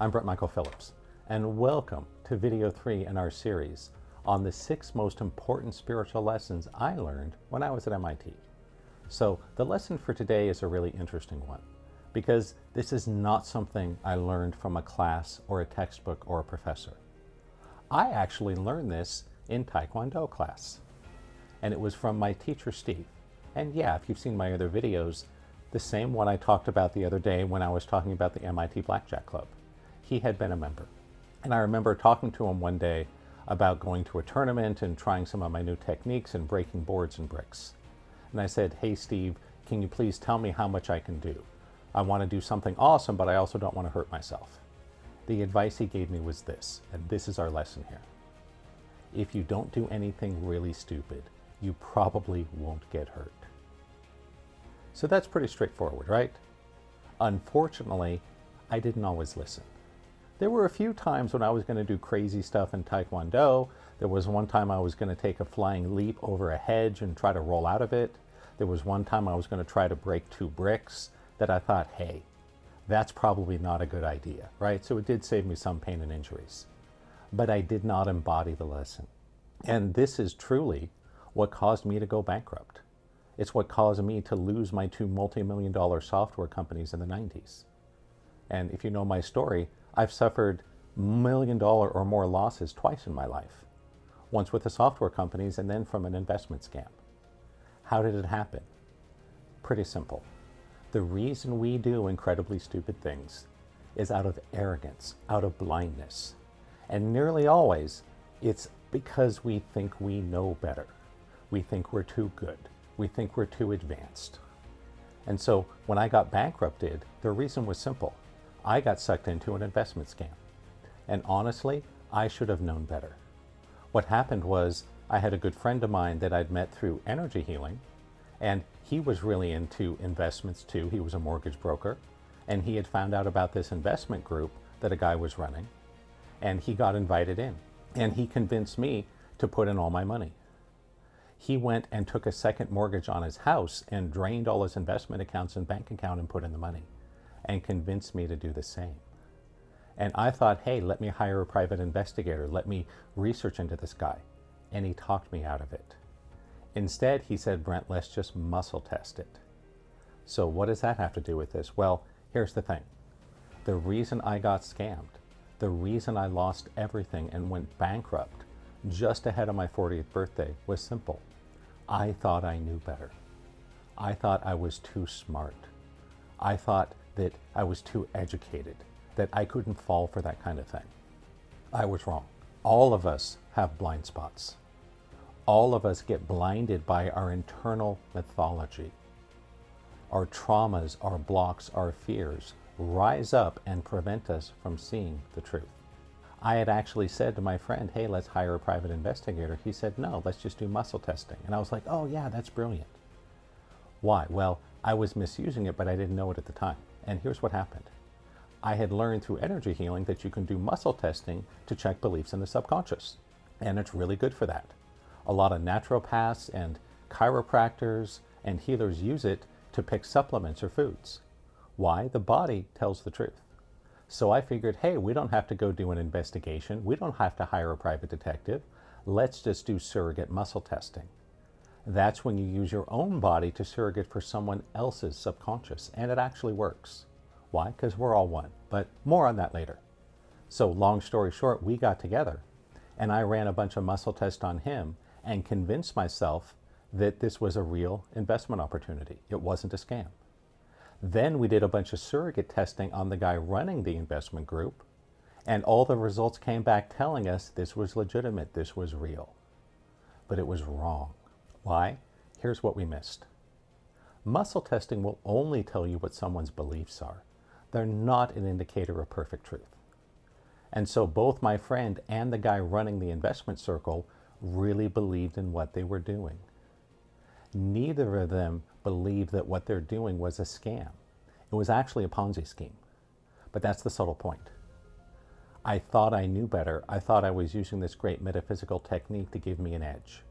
I'm Brett Michael Phillips, and welcome to video 3 in our series on the 6 most important spiritual lessons I learned when I was at MIT. So the lesson for today is a really interesting one, because this is not something I learned from a class or a textbook or a professor. I actually learned this in Taekwondo class, and it was from my teacher, Steve. And yeah, if you've seen my other videos, the same one I talked about the other day when I was talking about the MIT Blackjack Club. He had been a member. And I remember talking to him one day about going to a tournament and trying some of my new techniques and breaking boards and bricks. And I said, hey Steve, can you please tell me how much I can do? I want to do something awesome, but I also don't want to hurt myself. The advice he gave me was this, and this is our lesson here. If you don't do anything really stupid, you probably won't get hurt. So that's pretty straightforward, right? Unfortunately, I didn't always listen. There were a few times when I was going to do crazy stuff in Taekwondo. There was one time I was going to take a flying leap over a hedge and try to roll out of it. There was one time I was going to try to break 2 bricks that I thought, hey, that's probably not a good idea, right? So it did save me some pain and injuries. But I did not embody the lesson. And this is truly what caused me to go bankrupt. It's what caused me to lose my 2 multi-million-dollar software companies in the 90s. And if you know my story, I've suffered $1 million or more losses twice in my life. Once with the software companies and then from an investment scam. How did it happen? Pretty simple. The reason we do incredibly stupid things is out of arrogance, out of blindness. And nearly always, it's because we think we know better. We think we're too good. We think we're too advanced. And so when I got bankrupted, the reason was simple. I got sucked into an investment scam. And honestly, I should have known better. What happened was I had a good friend of mine that I'd met through energy healing, and he was really into investments too. He was a mortgage broker, and he had found out about this investment group that a guy was running, and he got invited in, and he convinced me to put in all my money. He went and took a second mortgage on his house and drained all his investment accounts and bank account and put in the money, and convinced me to do the same. And I thought, hey, let me hire a private investigator. Let me research into this guy. And he talked me out of it. Instead, he said, Brent, let's just muscle test it. So what does that have to do with this? Well, here's the thing. The reason I got scammed, the reason I lost everything and went bankrupt just ahead of my 40th birthday was simple. I thought I knew better. I thought I was too smart. I thought that I was too educated, that I couldn't fall for that kind of thing. I was wrong. All of us have blind spots. All of us get blinded by our internal mythology. Our traumas, our blocks, our fears rise up and prevent us from seeing the truth. I had actually said to my friend, hey, let's hire a private investigator. He said, no, let's just do muscle testing. And I was like, oh yeah, that's brilliant. Why? Well, I was misusing it, but I didn't know it at the time. And here's what happened. I had learned through energy healing that you can do muscle testing to check beliefs in the subconscious. And it's really good for that. A lot of naturopaths and chiropractors and healers use it to pick supplements or foods. Why? The body tells the truth. So I figured, hey, we don't have to go do an investigation. We don't have to hire a private detective. Let's just do surrogate muscle testing. That's when you use your own body to surrogate for someone else's subconscious, and it actually works. Why? Because we're all one, but more on that later. So long story short, we got together, and I ran a bunch of muscle tests on him and convinced myself that this was a real investment opportunity. It wasn't a scam. Then we did a bunch of surrogate testing on the guy running the investment group, and all the results came back telling us this was legitimate, this was real. But it was wrong. Why? Here's what we missed. Muscle testing will only tell you what someone's beliefs are. They're not an indicator of perfect truth. And so both my friend and the guy running the investment circle really believed in what they were doing. Neither of them believed that what they're doing was a scam. It was actually a Ponzi scheme. But that's the subtle point. I thought I knew better. I thought I was using this great metaphysical technique to give me an edge.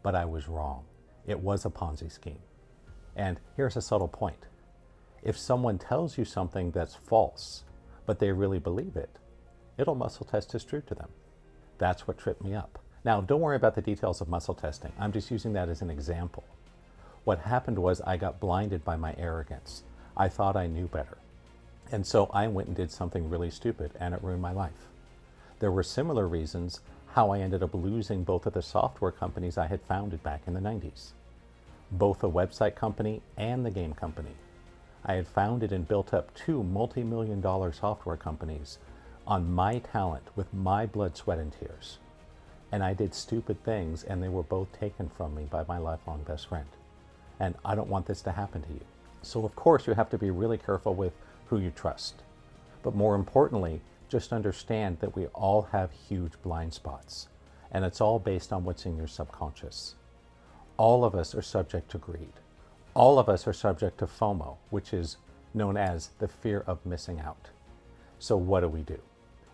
But I was wrong. It was a Ponzi scheme. And here's a subtle point. If someone tells you something that's false, but they really believe it, it'll muscle test as true to them. That's what tripped me up. Now, don't worry about the details of muscle testing. I'm just using that as an example. What happened was I got blinded by my arrogance. I thought I knew better. And so I went and did something really stupid, and it ruined my life. There were similar reasons how I ended up losing both of the software companies I had founded back in the 90s. Both the website company and the game company. I had founded and built up two multi-million-dollar software companies on my talent with my blood, sweat, and tears. And I did stupid things, and they were both taken from me by my lifelong best friend. And I don't want this to happen to you. So of course you have to be really careful with who you trust. But more importantly, just understand that we all have huge blind spots, and it's all based on what's in your subconscious. All of us are subject to greed. All of us are subject to FOMO, which is known as the fear of missing out. So what do?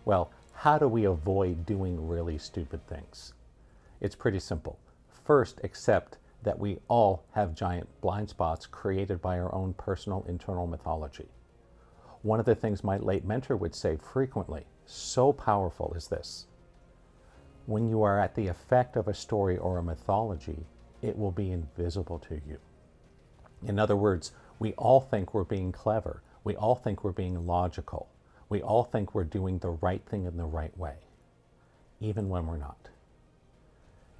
Well, how do we avoid doing really stupid things? It's pretty simple. First, accept that we all have giant blind spots created by our own personal internal mythology. One of the things my late mentor would say frequently, so powerful, is this: when you are at the effect of a story or a mythology, it will be invisible to you. In other words, we all think we're being clever. We all think we're being logical. We all think we're doing the right thing in the right way, even when we're not.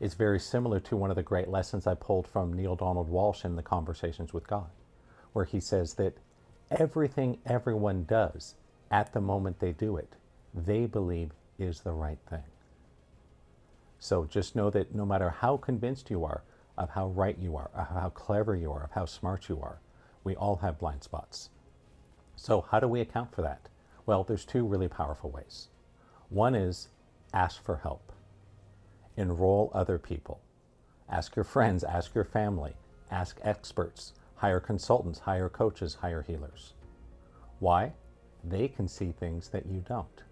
It's very similar to one of the great lessons I pulled from Neil Donald Walsh in the Conversations with God, where he says that everything everyone does at the moment they do it, they believe is the right thing. So just know that no matter how convinced you are of how right you are, of how clever you are, of how smart you are, we all have blind spots. So how do we account for that? Well, there's two really powerful ways. One is ask for help. Enroll other people. Ask your friends, ask your family, ask experts, hire consultants, hire coaches, hire healers. Why? They can see things that you don't.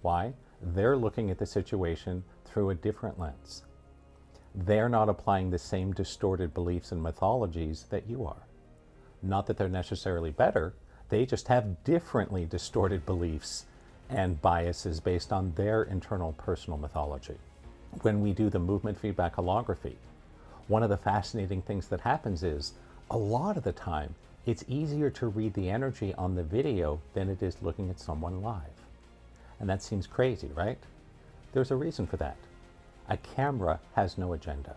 Why? They're looking at the situation through a different lens. They're not applying the same distorted beliefs and mythologies that you are. Not that they're necessarily better, they just have differently distorted beliefs and biases based on their internal personal mythology. When we do the movement feedback holography, one of the fascinating things that happens is, a lot of the time, it's easier to read the energy on the video than it is looking at someone live. And that seems crazy, right? There's a reason for that. A camera has no agenda.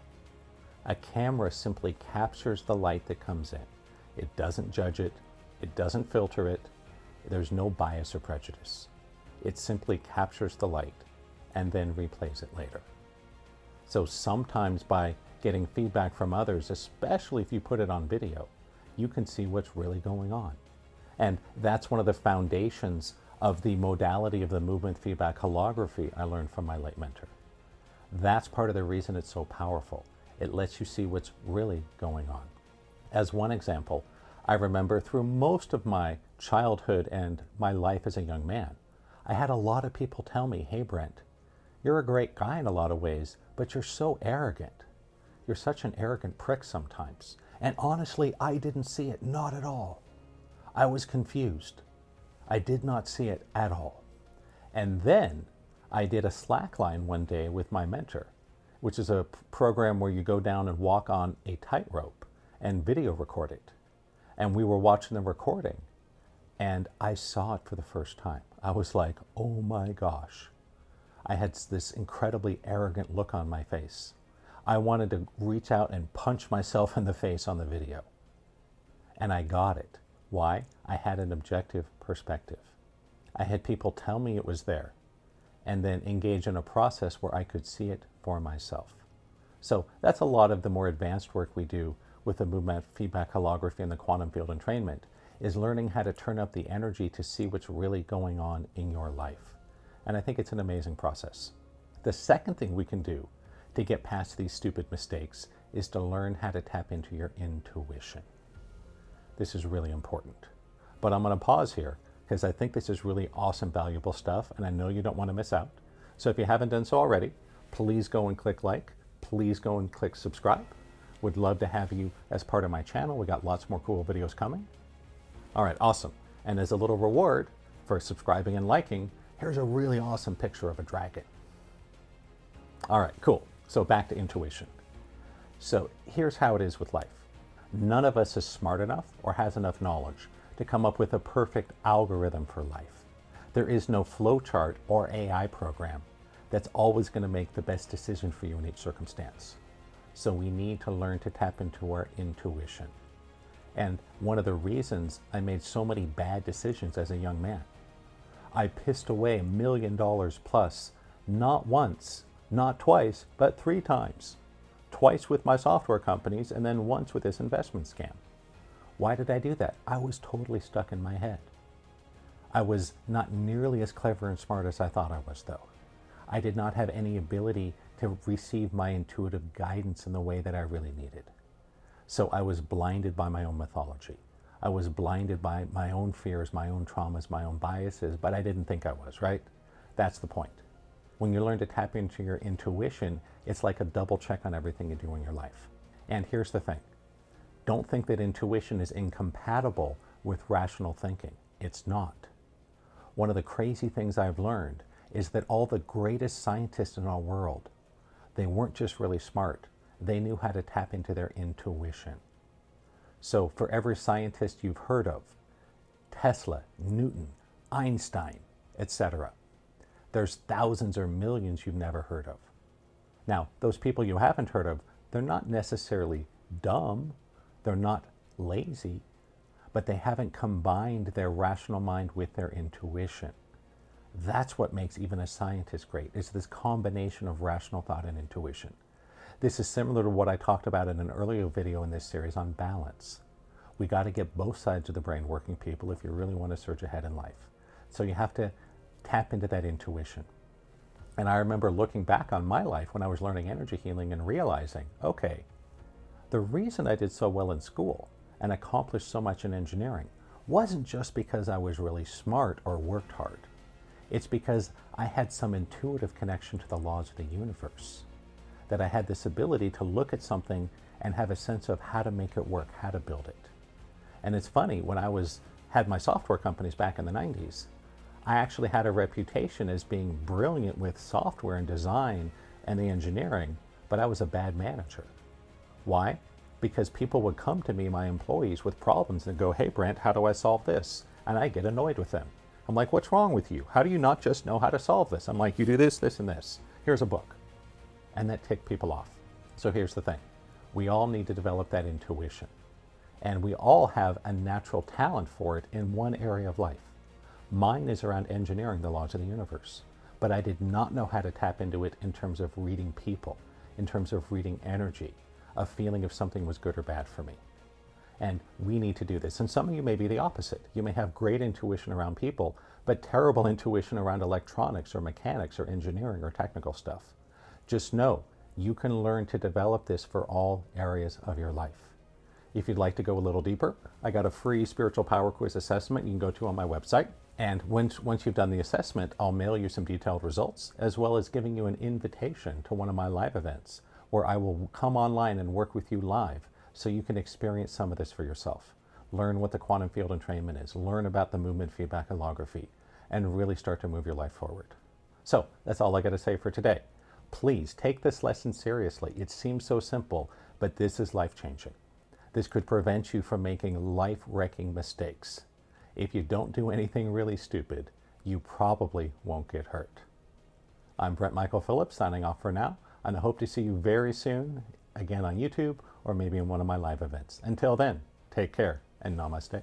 A camera simply captures the light that comes in. It doesn't judge it. It doesn't filter it. There's no bias or prejudice. It simply captures the light and then replays it later. So sometimes by getting feedback from others, especially if you put it on video, you can see what's really going on. And that's one of the foundations of the modality of the movement feedback holography I learned from my late mentor. That's part of the reason it's so powerful. It lets you see what's really going on. As one example, I remember through most of my childhood and my life as a young man, I had a lot of people tell me, "Hey Brent, you're a great guy in a lot of ways, but you're so arrogant. You're such an arrogant prick sometimes." And honestly, I didn't see it, not at all. I was confused. I did not see it at all. And then I did a slackline one day with my mentor, which is a program where you go down and walk on a tightrope and video record it. And we were watching the recording, and I saw it for the first time. I was like, oh my gosh. I had this incredibly arrogant look on my face. I wanted to reach out and punch myself in the face on the video. And I got it. Why? I had an objective perspective. I had people tell me it was there, and then engage in a process where I could see it for myself. So that's a lot of the more advanced work we do with the movement feedback holography and the quantum field entrainment, is learning how to turn up the energy to see what's really going on in your life. And I think it's an amazing process. The second thing we can do to get past these stupid mistakes is to learn how to tap into your intuition. This is really important. But I'm going to pause here because I think this is really awesome, valuable stuff, and I know you don't want to miss out. So if you haven't done so already, please go and click like, please go and click subscribe. Would love to have you as part of my channel. We got lots more cool videos coming. All right, awesome. And as a little reward for subscribing and liking. Here's a really awesome picture of a dragon. All right, cool. So back to intuition. So here's how it is with life. None of us is smart enough or has enough knowledge to come up with a perfect algorithm for life. There is no flowchart or AI program that's always going to make the best decision for you in each circumstance. So we need to learn to tap into our intuition. And one of the reasons I made so many bad decisions as a young man, I pissed away $1 million plus, not once, not twice, but 3 times. Twice with my software companies and then once with this investment scam. Why did I do that? I was totally stuck in my head. I was not nearly as clever and smart as I thought I was, though. I did not have any ability to receive my intuitive guidance in the way that I really needed. So I was blinded by my own mythology. I was blinded by my own fears, my own traumas, my own biases, but I didn't think I was, right? That's the point. When you learn to tap into your intuition, it's like a double check on everything you do in your life. And here's the thing. Don't think that intuition is incompatible with rational thinking. It's not. One of the crazy things I've learned is that all the greatest scientists in our world, they weren't just really smart. They knew how to tap into their intuition. So for every scientist you've heard of, Tesla, Newton, Einstein, etc., there's thousands or millions you've never heard of. Now, those people you haven't heard of, they're not necessarily dumb, they're not lazy, but they haven't combined their rational mind with their intuition. That's what makes even a scientist great, is this combination of rational thought and intuition. This is similar to what I talked about in an earlier video in this series on balance. We got to get both sides of the brain working, people, if you really want to surge ahead in life. So you have to tap into that intuition. And I remember looking back on my life when I was learning energy healing and realizing, okay, the reason I did so well in school and accomplished so much in engineering wasn't just because I was really smart or worked hard. It's because I had some intuitive connection to the laws of the universe, that I had this ability to look at something and have a sense of how to make it work, how to build it. And it's funny, when I had my software companies back in the 90s, I actually had a reputation as being brilliant with software and design and the engineering, but I was a bad manager. Why? Because people would come to me, my employees, with problems and go, hey Brent, how do I solve this? And I get annoyed with them. I'm like, what's wrong with you? How do you not just know how to solve this? I'm like, you do this, this, and this. Here's a book. And that ticked people off. So here's the thing. We all need to develop that intuition. And we all have a natural talent for it in one area of life. Mine is around engineering the laws of the universe. But I did not know how to tap into it in terms of reading people, in terms of reading energy, a feeling if something was good or bad for me. And we need to do this. And some of you may be the opposite. You may have great intuition around people, but terrible intuition around electronics or mechanics or engineering or technical stuff. Just know you can learn to develop this for all areas of your life. If you'd like to go a little deeper, I got a free spiritual power quiz assessment you can go to on my website. And once you've done the assessment, I'll mail you some detailed results, as well as giving you an invitation to one of my live events, where I will come online and work with you live so you can experience some of this for yourself. Learn what the quantum field entrainment is, learn about the movement feedback holography, and really start to move your life forward. So that's all I got to say for today. Please take this lesson seriously. It seems so simple, but this is life-changing. This could prevent you from making life-wrecking mistakes. If you don't do anything really stupid, you probably won't get hurt. I'm Brent Michael Phillips, signing off for now, and I hope to see you very soon, again on YouTube, or maybe in one of my live events. Until then, take care and namaste.